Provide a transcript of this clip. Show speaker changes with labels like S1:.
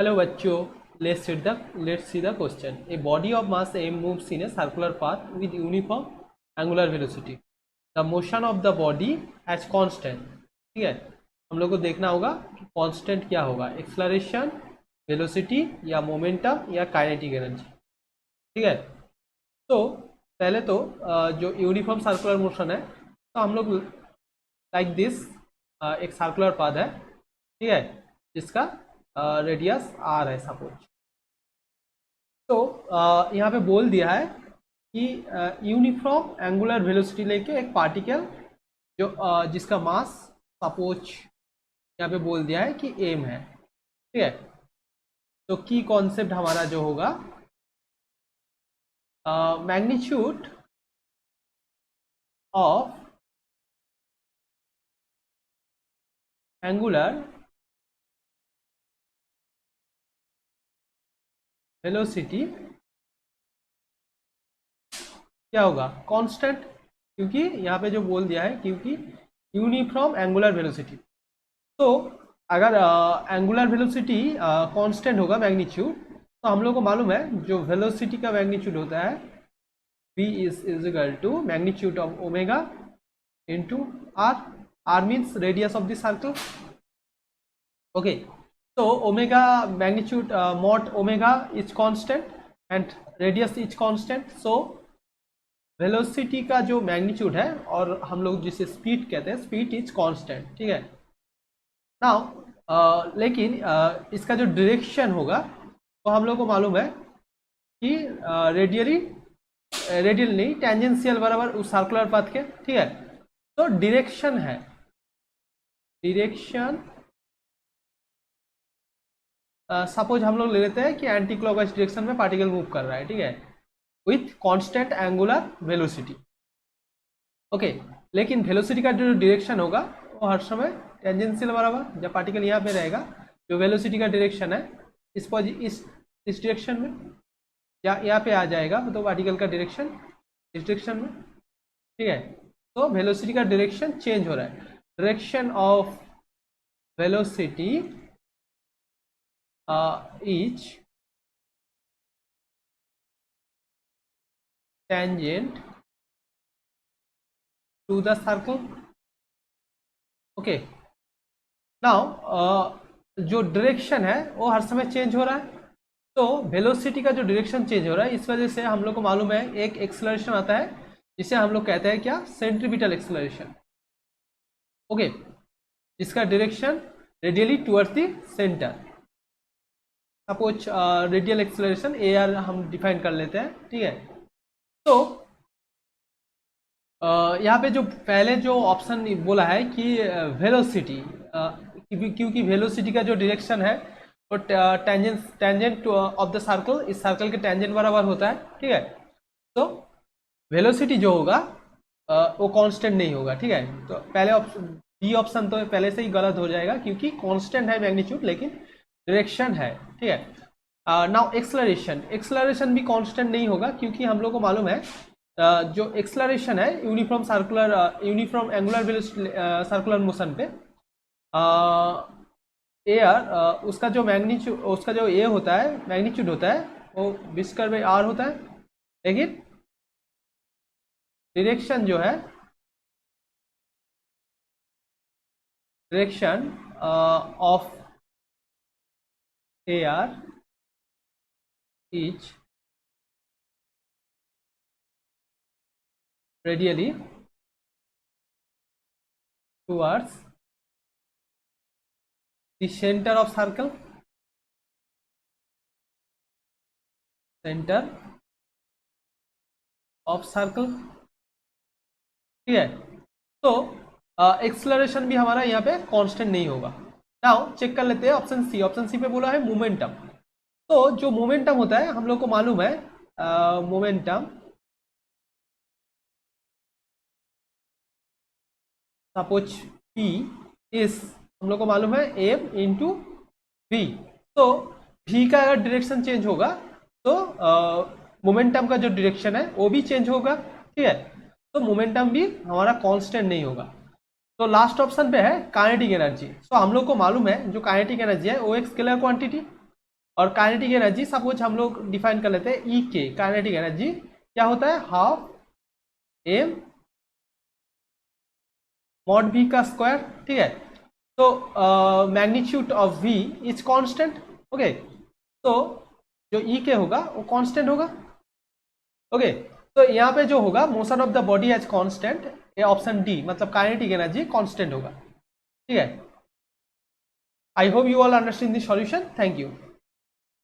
S1: Hello बच्चों, let's see the question. A body of mass m moves in a circular path with uniform angular velocity. The motion of the body as constant. ठीक है, हम लोग को देखना होगा कि कांस्टेंट क्या होगा, एक्सलरेशन, वेलोसिटी या मोमेंटम या काइनेटिक एनर्जी. ठीक है, तो पहले तो जो यूनिफॉर्म सर्कुलर मोशन है, तो हम लोग लाइक दिस एक सर्कुलर पाथ है, ठीक है, जिसका रेडियस आर है सपोज. तो यहाँ पे बोल दिया है कि यूनिफॉर्म एंगुलर वेलोसिटी लेके एक पार्टिकल जो जिसका मास सपोज यहाँ पे बोल दिया है कि एम है. ठीक है, तो की कॉन्सेप्ट हमारा जो होगा, मैग्नीट्यूड ऑफ एंगुलर वेलोसिटी क्या होगा, कांस्टेंट, क्योंकि यहाँ पे जो बोल दिया है क्योंकि यूनिफॉर्म एंगुलर वेलोसिटी. तो अगर एंगुलर वेलोसिटी कांस्टेंट होगा मैग्नीट्यूड, तो हम लोग को मालूम है जो वेलोसिटी का मैग्नीट्यूड होता है v is equal to magnitude of omega into r. r means radius of the circle. Okay, तो omega magnitude mod omega is constant and radius is constant. So velocity का जो मैग्नीट्यूड है और हम लोग जिसे स्पीड कहते हैं, स्पीड इज कांस्टेंट. ठीक है, नाउ लेकिन इसका जो डायरेक्शन होगा तो हम लोग को मालूम है कि रेडियल नहीं, टेंजेंशियल बराबर उस सर्कुलर पाथ के. ठीक है, तो डायरेक्शन है, डायरेक्शन सपोज हम लोग ले लेते हैं कि एंटी क्लॉकवाइज डायरेक्शन में पार्टिकल मूव कर रहा है. ठीक है, with constant angular velocity. Okay, लेकिन वेलोसिटी का जो डायरेक्शन होगा वो हर समय टेंजेंशियल बराबर, जब पार्टिकल यहाँ पे रहेगा जो वेलोसिटी का डायरेक्शन है इस डायरेक्शन में, या यहाँ पे आ जाएगा तो पार्टिकल का डायरेक्शन इस डायरेक्शन में. ठीक है, तो वेलोसिटी का डायरेक्शन चेंज हो रहा है. Direction of velocity is tangent to the circle. Okay, now जो डायरेक्शन है वो हर समय चेंज हो रहा है, तो वेलोसिटी का जो डायरेक्शन चेंज हो रहा है, इस वजह से हम लोग को मालूम है एक एक्सेलरेशन आता है जिसे हम लोग कहते हैं क्या, सेंट्रीपिटल एक्सेलरेशन. ओके, जिसका direction radially towards the centre. Suppose radial acceleration A R हम डिफाइन कर लेते हैं. ठीक है, तो यहाँ पे जो पहले जो ऑप्शन बोला है कि वेलोसिटी, क्योंकि वेलोसिटी का जो डायरेक्शन है वो टेंजेंट ऑफ द सर्कल, इस सर्कल के टेंजेंट बराबर होता है. ठीक है, तो वेलोसिटी जो होगा वो कांस्टेंट नहीं होगा. ठीक है, तो पहले ऑप्शन बी ऑप्शन तो पहले से ही गलत हो जाएगा, क्योंकि कांस्टेंट है मैग्नीट्यूड लेकिन डायरेक्शन है. ठीक है, नाउ एक्सेलरेशन भी कांस्टेंट नहीं होगा, क्योंकि हम लोग को मालूम है जो एक्सेलरेशन है यूनिफॉर्म एंगुलर सर्कुलर मोशन पे एयर, उसका जो मैग्नीट्यूड, उसका जो ए होता है मैग्नीट्यूड होता है वो विस्कर बाई आर होता है, लेकिन डायरेक्शन जो है, direction of air is radially towards the center of circle, center of circle. ठीक है, तो एक्सेलरेशन भी हमारा यहाँ पे कांस्टेंट नहीं होगा. नाउ चेक कर लेते हैं ऑप्शन सी. ऑप्शन सी पे बोला है मोमेंटम. तो जो मोमेंटम होता है हम लोग को मालूम है, मोमेंटम सपोज P इस हम लोग को मालूम है m इंटू v. तो v का अगर डायरेक्शन चेंज होगा तो मोमेंटम का जो डायरेक्शन है वो भी चेंज होगा. ठीक है, तो मोमेंटम भी हमारा कांस्टेंट नहीं होगा. तो लास्ट ऑप्शन पे है काइनेटिक एनर्जी. तो हम लोग को मालूम है जो काइनेटिक एनर्जी है वो एक स्केलर क्वांटिटी. और काइनेटिक एनर्जी सपोज हम लोग डिफाइन कर लेते हैं ई के, काइनेटिक एनर्जी क्या होता है, हाफ एम मॉड वी का स्क्वायर, ठीक है। तो magnitude of V is constant, okay. तो जो ई के होगा वो कांस्टेंट होगा, ओके। तो यहाँ पे जो होगा motion of the body as constant, ये ऑप्शन डी मतलब काइनेटिक एनर्जी कांस्टेंट होगा, ठीक है। I hope you all understand this solution, thank you.